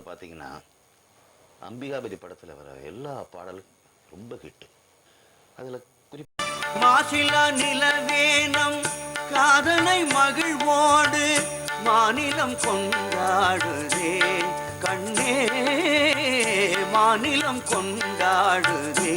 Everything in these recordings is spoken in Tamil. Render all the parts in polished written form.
பார்த்தீங்கன்னா அம்பிகாபதி படத்தில் வர எல்லா பாடலும் ரொம்ப ஹிட்டு. அதில் மாசிலா நிலவேனம் காதலை மகிழ்வோடு மாநிலம் கொண்டாடுதே கண்ணே மாநிலம் கொண்டாடுதே.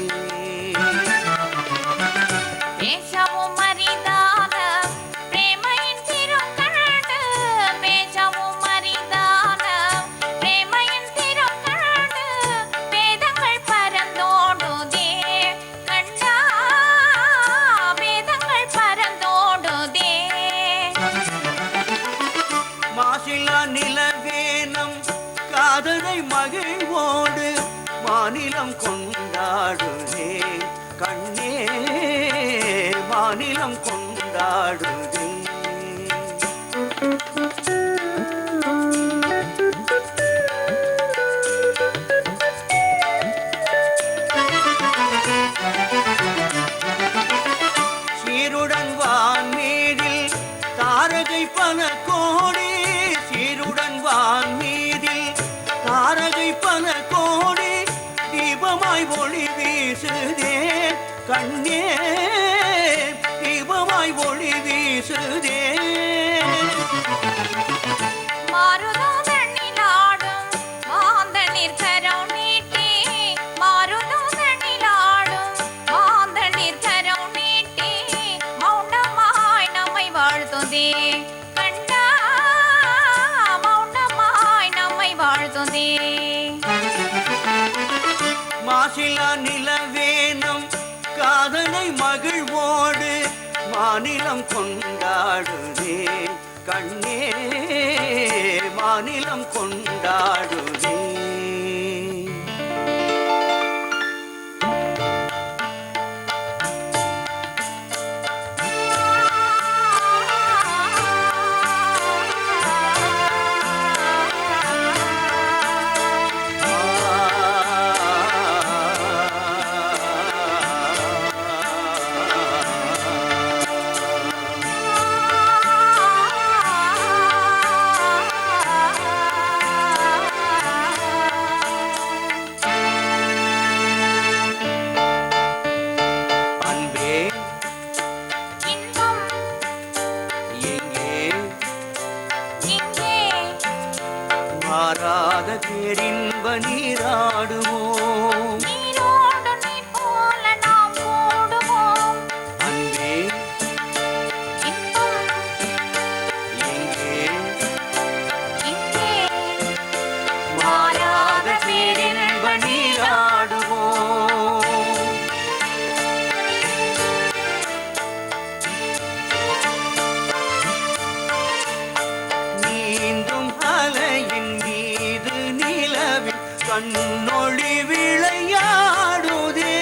நிலவேனம் காதலை மகிழ்வோடு மாநிலம் கொண்டாடுதே கண்ணே மாநிலம் கொண்டாடுதே. சீருடன் வான்மீதில் தாரகை பல கோடி சீருடன் வான்மீதில் தாரகை பல கோடி தீபமாய் ஒளி வீசுதே கண்ணே தீபமாய் ஒளி வீசுதே. மாசிலா நிலவேனம் காதலை மகிழ்வோடு மாநிலம் கொண்டாடுதே கண்ணே மாநிலம் கொண்டாடுதே. மாறாத பேரின்ப நீராடுவோம் அன்பே எங்கே மாறாத பேரின்ப நீராடுவோம். நீந்தும் அலையின் கண்ணொளி விளையாடுதே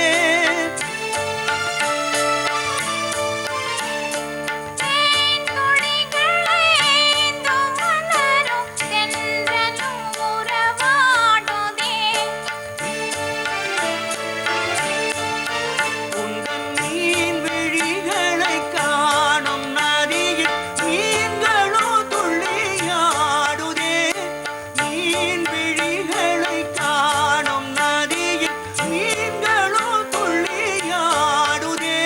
உந்தன் மீன் விழிகளை காணும் நதியில் மீன்களோ துள்ளியாடுதே மீன் விழிகளை காணும் நதியில் மீன்களோ துள்ளியாடுதே.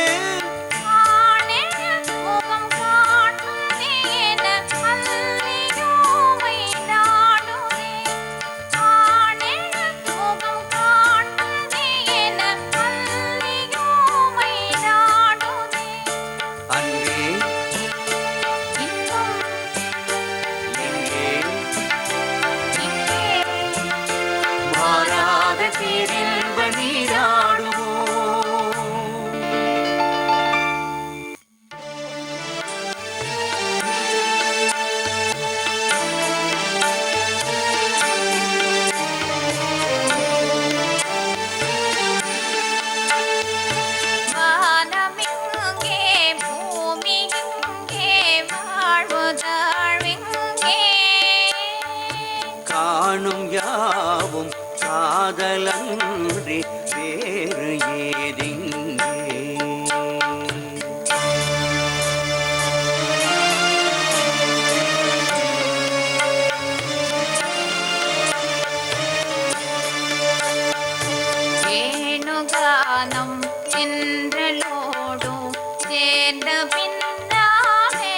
அன்பே மாறாத பேரின்ப நீராடுவோம். காணும் யாவும் காதலன்றி வேறு ஏதிங்கே கானம் என்றலோடும் சேர்ந்த பின்னாமே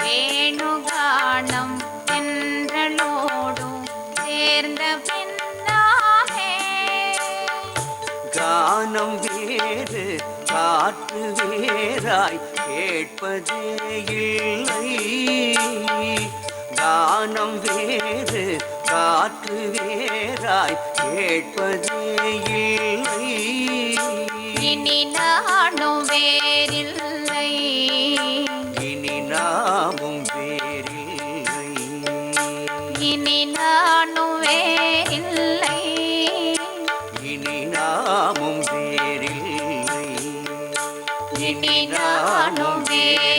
வேணுகானம் என்றலோடும் சேர்ந்த பின்னாமே கானம் வேறு காற்று வேறாய் கேட்பதே இல்லை. கானம் வேறு காற்று வேறாய் கேட்பதே இல்லை. இனி நானும் வேறில்லை இனி நாமும் வேறில்லை. இனி நானும் வேறில்லை இனி நாமும் வேறில்லை. இனி நானும் வேறில்லை.